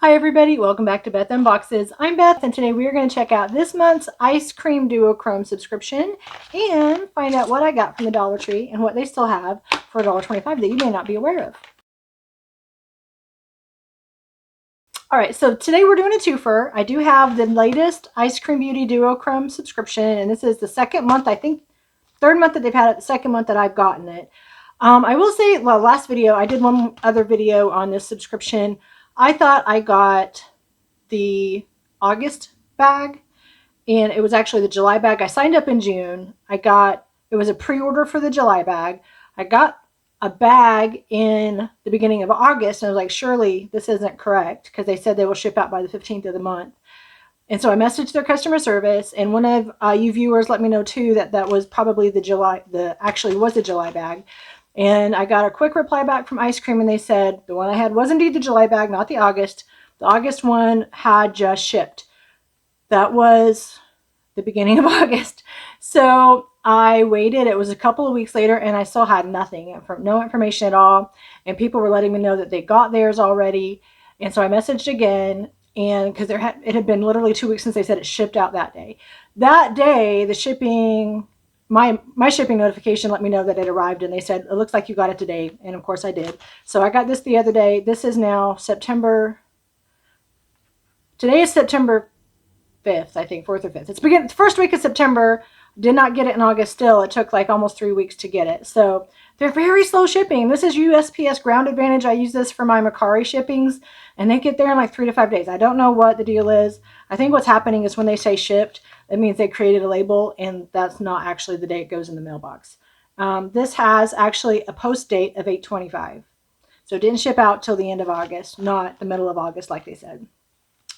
Hi everybody, welcome back to Beth Unboxes. I'm Beth and today we are going to check out this month's Ice Cream Duochrome subscription and find out what I got from the Dollar Tree and what they still have for $1.25 that you may not be aware of. Alright, so today we're doing a twofer. I do have the latest Ice Cream Beauty Duochrome subscription, and this is the second month, I think third month that they've had it, the second month that I've gotten it. I will say, well, last video, I did one other video on this subscription. I thought I got the August bag, and it was actually the July bag. I signed up in June. It was a pre-order for the July bag. I got a bag in the beginning of August, and I was like, surely this isn't correct, because they said they will ship out by the 15th of the month. And so I messaged their customer service, and one of you viewers let me know too that that was probably actually was the July bag. And I got a quick reply back from Ice Cream, and they said the one I had was indeed the July bag, not the August. The August one had just shipped. That was the beginning of August. So I waited. It was a couple of weeks later, and I still had nothing, no information at all. And people were letting me know that they got theirs already. And so I messaged again, and because it had been literally 2 weeks since they said it shipped out that day. That day, the shipping, my shipping notification let me know that it arrived, and they said, it looks like you got it today. And of course I did. So I got this the other day. This is now September. Today is September 5th, I think, 4th or 5th. It's the first week of September. Did not get it in August still. It took like almost 3 weeks to get it. So they're very slow shipping. This is USPS Ground Advantage. I use this for my Mercari shippings, and they get there in like 3 to 5 days. I don't know what the deal is. I think what's happening is when they say shipped, it means they created a label, and that's not actually the day it goes in the mailbox. This has actually a post date of 8/25. So it didn't ship out till the end of August, not the middle of August like they said.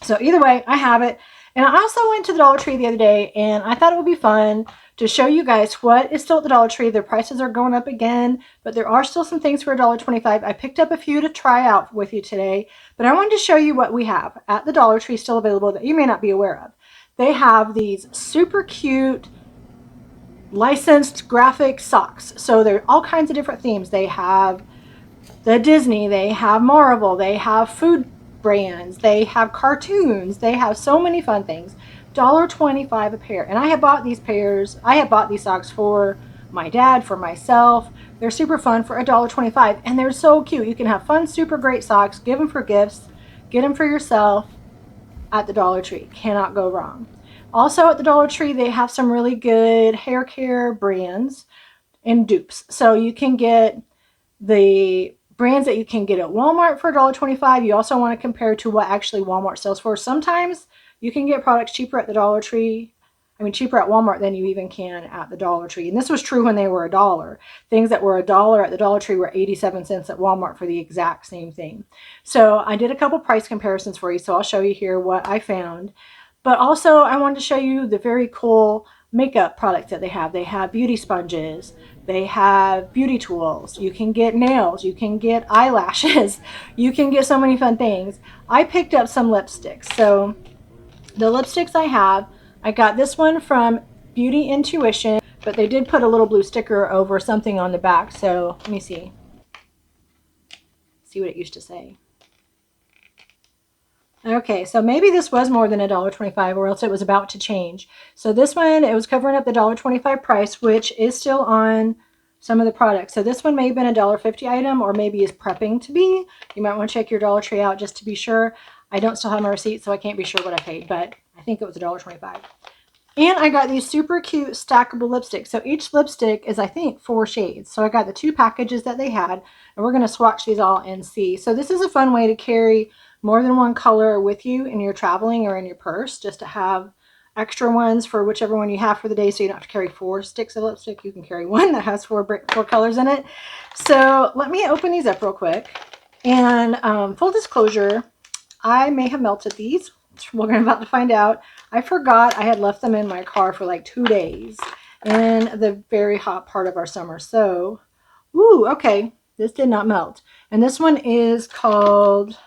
So either way, I have it. And I also went to the Dollar Tree the other day, and I thought it would be fun to show you guys what is still at the Dollar Tree. Their prices are going up again, but there are still some things for $1.25. I picked up a few to try out with you today, but I wanted to show you what we have at the Dollar Tree still available that you may not be aware of. They have these super cute licensed graphic socks. So they're all kinds of different themes. They have the Disney, they have Marvel, they have food brands, they have cartoons, they have so many fun things. $1.25 a pair. And I have bought these socks for my dad, for myself. They're super fun for $1.25, and they're so cute. You can have fun, super great socks, give them for gifts, get them for yourself at the Dollar Tree. Cannot go wrong. Also at the Dollar Tree, they have some really good hair care brands and dupes. So you can get the brands that you can get at Walmart for $1.25. You also want to compare to what actually Walmart sells for. Sometimes you can get products cheaper at the Dollar Tree. I mean, cheaper at Walmart than you even can at the Dollar Tree. And this was true when they were $1. Things that were $1 at the Dollar Tree were 87 cents at Walmart for the exact same thing. So I did a couple price comparisons for you. So I'll show you here what I found. But also I wanted to show you the very cool makeup products that they have. They have beauty sponges. They have beauty tools. You can get nails. You can get eyelashes. You can get so many fun things. I picked up some lipsticks. So the lipsticks I got this one from Beauty Intuition, but they did put a little blue sticker over something on the back. So let me see what it used to say. Okay, so maybe this was more than $1.25, or else it was about to change. So this one, it was covering up the $1.25 price, which is still on some of the products. So this one may have been a $1.50 item, or maybe is prepping to be. You might want to check your Dollar Tree out just to be sure. I don't still have my receipt, so I can't be sure what I paid, but I think it was $1.25. And I got these super cute stackable lipsticks. So each lipstick is, I think, 4 shades. So I got the 2 packages that they had, and we're going to swatch these all and see. So this is a fun way to carry more than one color with you in your traveling or in your purse, just to have extra ones for whichever one you have for the day, so you don't have to carry 4 sticks of lipstick. You can carry one that has 4 colors in it. So let me open these up real quick. And full disclosure, I may have melted these. We're about to find out. I forgot I had left them in my car for like 2 days in the very hot part of our summer. So, ooh, okay, this did not melt. And this one is called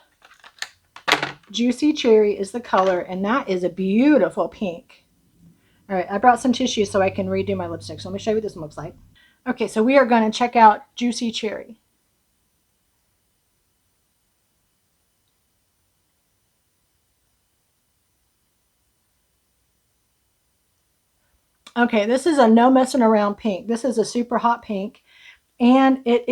Juicy Cherry is the color, and that is a beautiful pink. All right, I brought some tissue so I can redo my lipstick. So let me show you what this one looks like. Okay, so we are going to check out Juicy Cherry. Okay, this is a no messing around pink. This is a super hot pink, and it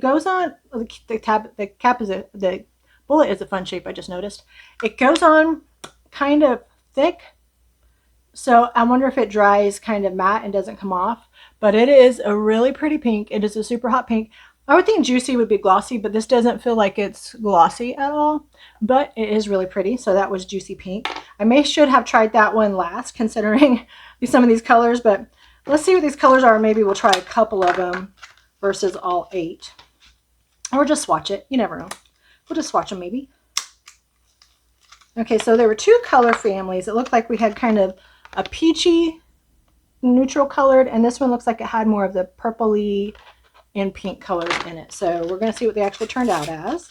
goes on the bullet is a fun shape. I just noticed it goes on kind of thick, so I wonder if it dries kind of matte and doesn't come off. But it is a really pretty pink. It is a super hot pink. I would think Juicy would be glossy, but this doesn't feel like it's glossy at all. But it is really pretty. So that was Juicy Pink. I should have tried that one last, considering some of these colors. But let's see what these colors are. Maybe we'll try a couple of them versus all 8. Or just swatch it. You never know. We'll just swatch them maybe. Okay, so there were 2 color families. It looked like we had kind of a peachy, neutral colored, and this one looks like it had more of the purpley and pink colors in it. So we're going to see what they actually turned out as.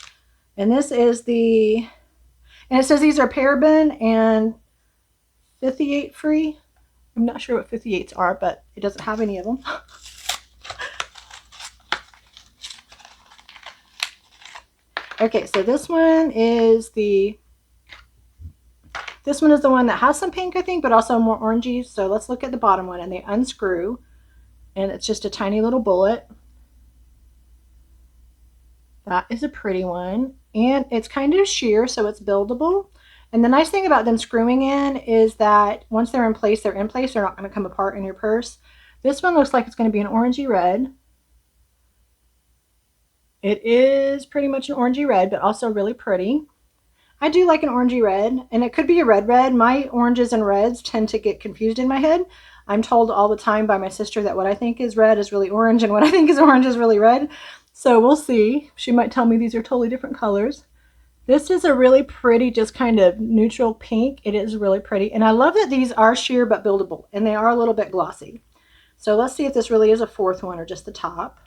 And this is and it says these are paraben and 58 free. I'm not sure what 58s are, but it doesn't have any of them. Okay, so this one is the one that has some pink, I think, but also more orangey. So let's look at the bottom one, and they unscrew, and it's just a tiny little bullet. That is a pretty one, and it's kind of sheer, so it's buildable. And the nice thing about them screwing in is that once they're in place, they're in place. They're not going to come apart in your purse. This one looks like it's going to be an orangey red. It is pretty much an orangey red, but also really pretty. I do like an orangey red, and it could be a red red. My oranges and reds tend to get confused in my head. I'm told all the time by my sister that what I think is red is really orange, and what I think is orange is really red. So we'll see. She might tell me these are totally different colors. This is a really pretty, just kind of neutral pink. It is really pretty. And I love that these are sheer but buildable, and they are a little bit glossy. So let's see if this really is a 4th one or just the top.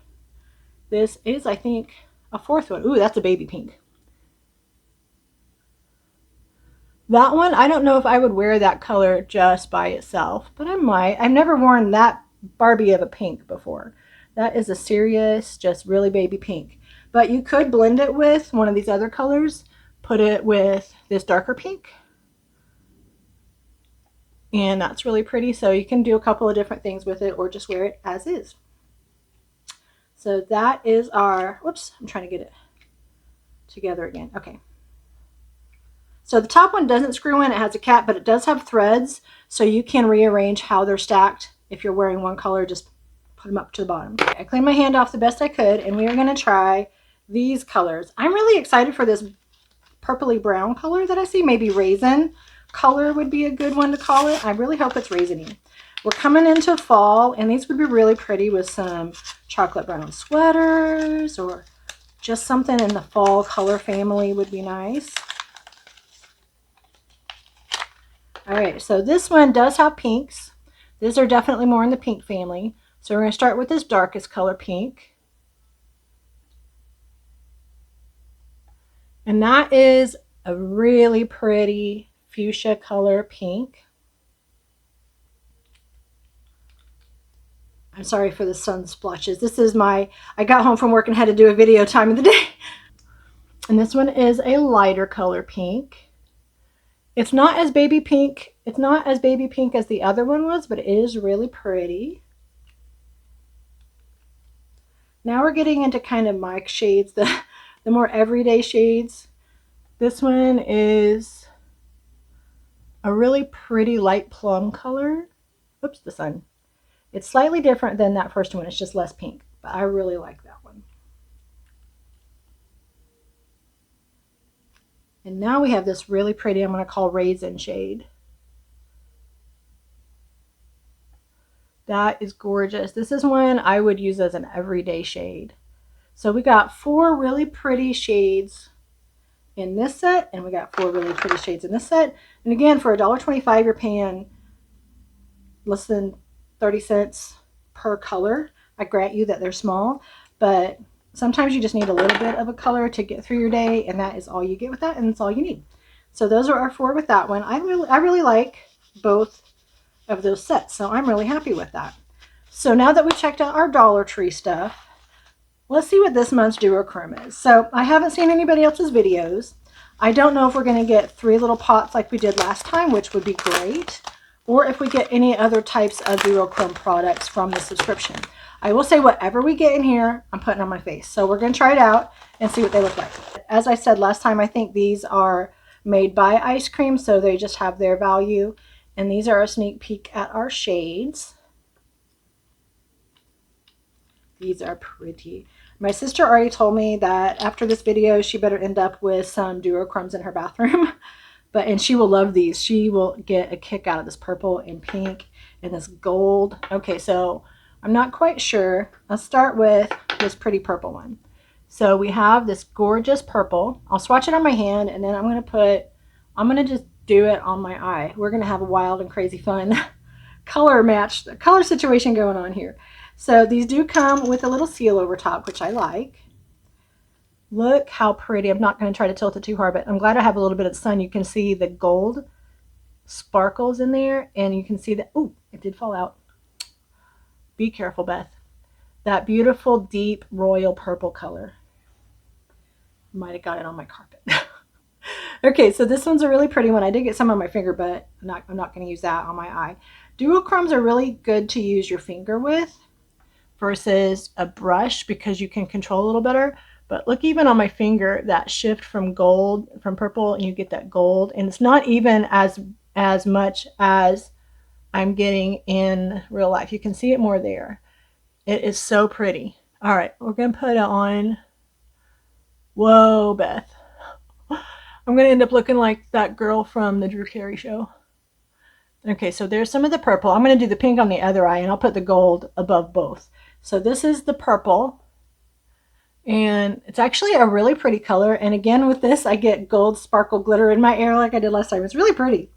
This is, I think, a 4th one. Ooh, that's a baby pink. That one, I don't know if I would wear that color just by itself, but I might. I've never worn that Barbie of a pink before. That is a serious, just really baby pink. But you could blend it with one of these other colors. Put it with this darker pink. And that's really pretty. So you can do a couple of different things with it or just wear it as is. So that is our, whoops, I'm trying to get it together again. Okay. So the top one doesn't screw in, it has a cap, but it does have threads, so you can rearrange how they're stacked. If you're wearing one color, just put them up to the bottom. Okay, I cleaned my hand off the best I could, and we are going to try these colors. I'm really excited for this purpley brown color that I see. Maybe raisin color would be a good one to call it. I really hope it's raisiny. We're coming into fall, and these would be really pretty with some chocolate brown sweaters, or just something in the fall color family would be nice. All right, so this one does have pinks. These are definitely more in the pink family. So we're going to start with this darkest color pink. And that is a really pretty fuchsia color pink. I'm sorry for the sun splotches. This is I got home from work and had to do a video time of the day. And this one is a lighter color pink. It's not as baby pink. It's not as baby pink as the other one was, but it is really pretty. Now we're getting into kind of my shades, the more everyday shades. This one is a really pretty light plum color. Oops, the sun. It's slightly different than that first one. It's just less pink, but I really like that one. And now we have this really pretty, I'm going to call raisin shade. That is gorgeous. This is one I would use as an everyday shade. So we got 4 really pretty shades in this set, and we got 4 really pretty shades in this set. And again, for $1.25, you're paying less than 30 cents per color. I grant you that they're small, but sometimes you just need a little bit of a color to get through your day, and that is all you get with that, and it's all you need. So those are our 4 with that one. I really like both of those sets, so I'm really happy with that. So now that we checked out our Dollar Tree stuff, let's see what this month's duochrome is. So I haven't seen anybody else's videos. I don't know if we're going to get 3 little pots like we did last time, which would be great, or if we get any other types of duochrome products from the subscription. I will say whatever we get in here, I'm putting on my face. So we're going to try it out and see what they look like. As I said last time, I think these are made by Eyescream, so they just have their value. And these are a sneak peek at our shades. These are pretty. My sister already told me that after this video, she better end up with some duochromes in her bathroom. And she will love these. She will get a kick out of this purple and pink and this gold. Okay, so I'm not quite sure. Let's start with this pretty purple one. So we have this gorgeous purple. I'll swatch it on my hand, and then I'm going to just do it on my eye. We're going to have a wild and crazy fun color situation going on here. So these do come with a little seal over top, which I like. Look how pretty. I'm not going to try to tilt it too hard, but I'm glad I have a little bit of the sun. You can see the gold sparkles in there, and you can see that, oh, it did fall out. Be careful, Beth. That beautiful, deep, royal purple color. Might have got it on my carpet. Okay, so this one's a really pretty one. I did get some on my finger, but I'm not going to use that on my eye. Duochromes are really good to use your finger with versus a brush because you can control a little better. But look, even on my finger, that shift from gold, from purple, and you get that gold. And it's not even as much as I'm getting in real life. You can see it more there. It is so pretty. All right, we're going to put it on. Whoa, Beth. I'm going to end up looking like that girl from the Drew Carey show. Okay, so there's some of the purple. I'm going to do the pink on the other eye, and I'll put the gold above both. So this is the purple. And it's actually a really pretty color. And again, with this, I get gold sparkle glitter in my hair like I did last time. It's really pretty.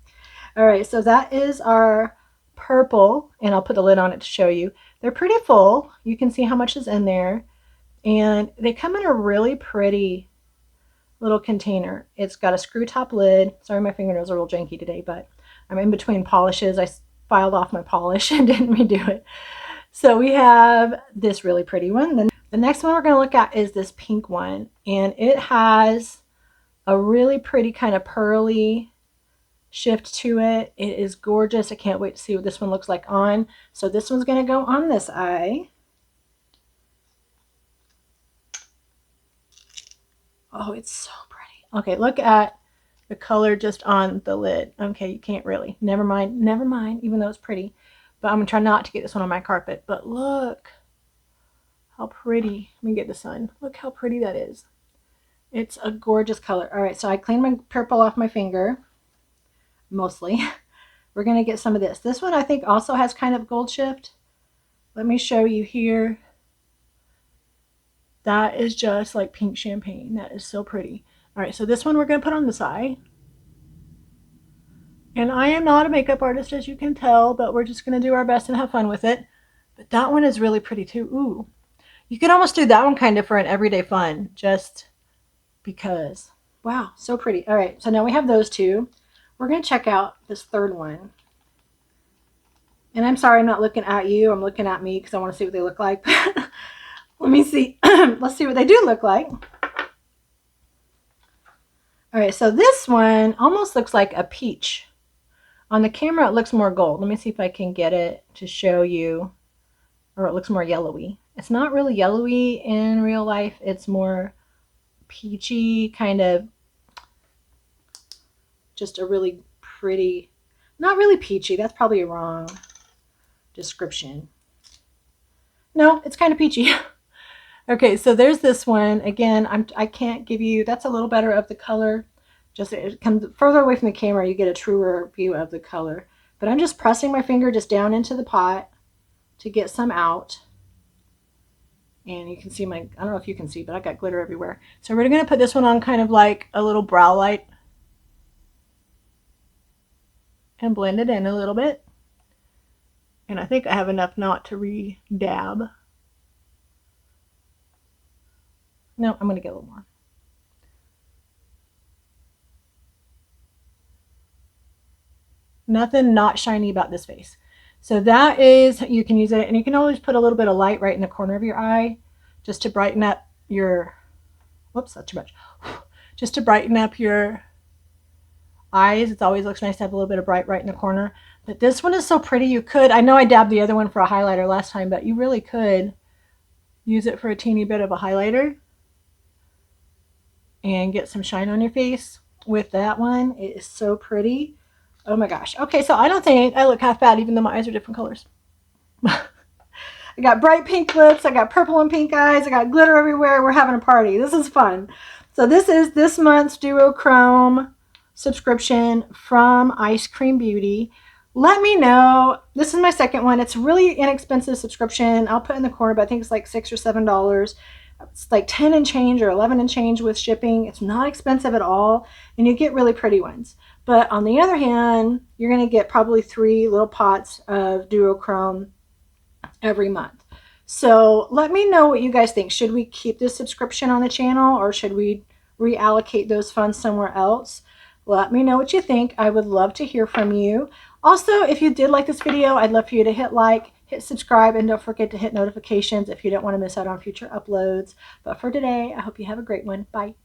All right, so that is our purple. And I'll put the lid on it to show you. They're pretty full. You can see how much is in there. And they come in a really pretty little container. It's got a screw top lid. Sorry, my fingernails are real janky today, but I'm in between polishes. I filed off my polish and didn't redo it. So we have this really pretty one. Then the next one we're going to look at is this pink one, and it has a really pretty kind of pearly shift to it. It is gorgeous. I can't wait to see what this one looks like on. So this one's going to go on this eye. Oh, it's so pretty. Okay, look at the color just on the lid. Okay, you can't really. Never mind, even though it's pretty. But I'm going to try not to get this one on my carpet. But look how pretty. Let me get the sun. Look how pretty that is. It's a gorgeous color. All right, so I cleaned my purple off my finger, mostly. We're going to get some of this. This one I think also has kind of gold shift. Let me show you here. That is just like pink champagne. That is so pretty. All right, so this one we're going to put on this eye. And I am not a makeup artist, as you can tell, but we're just going to do our best and have fun with it. But that one is really pretty too. Ooh. You could almost do that one kind of for an everyday fun, just because. Wow, so pretty. All right, so now we have those two. We're going to check out this third one. And I'm sorry I'm not looking at you. I'm looking at me because I want to see what they look like. Let me see. Let's see what they do look like. All right, so this one almost looks like a peach. On the camera, it looks more gold. Let me see if I can get it to show you. Or it looks more yellowy. It's not really yellowy in real life. It's more peachy, kind of just a really pretty, not really peachy. That's probably a wrong description. No, it's kind of peachy. Okay, so there's this one. Again, I can't give you, that's a little better of the color. Just it comes further away from the camera, you get a truer view of the color. But I'm just pressing my finger just down into the pot to get some out. And you can see I don't know if you can see, but I got glitter everywhere. So we're going to put this one on kind of like a little brow light. And blend it in a little bit. And I think I have enough not to re-dab. No, I'm going to get a little more. Nothing not shiny about this face. So that is, you can use it, and you can always put a little bit of light right in the corner of your eye just to brighten up your, whoops, that's too much. Just to brighten up your eyes. It always looks nice to have a little bit of bright right in the corner. But this one is so pretty. You could, I know I dabbed the other one for a highlighter last time, but you really could use it for a teeny bit of a highlighter and get some shine on your face with that one. It is so pretty. Oh my gosh. Okay, so I don't think I look half bad even though my eyes are different colors. I got bright pink lips. I got purple and pink eyes. I got glitter everywhere. We're having a party. This is fun. So this is this month's duochrome subscription from Eyescream Beauty. Let me know. This is my second one. It's really inexpensive subscription. I'll put in the corner, but I think it's like $6 or $7. It's like 10 and change or 11 and change with shipping. It's not expensive at all, and you get really pretty ones. But on the other hand, you're going to get probably 3 little pots of duochrome every month. So let me know what you guys think. Should we keep this subscription on the channel, or should we reallocate those funds somewhere else? Let me know what you think. I would love to hear from you. Also, if you did like this video, I'd love for you to hit like, hit subscribe, and don't forget to hit notifications if you don't want to miss out on future uploads. But for today, I hope you have a great one. Bye.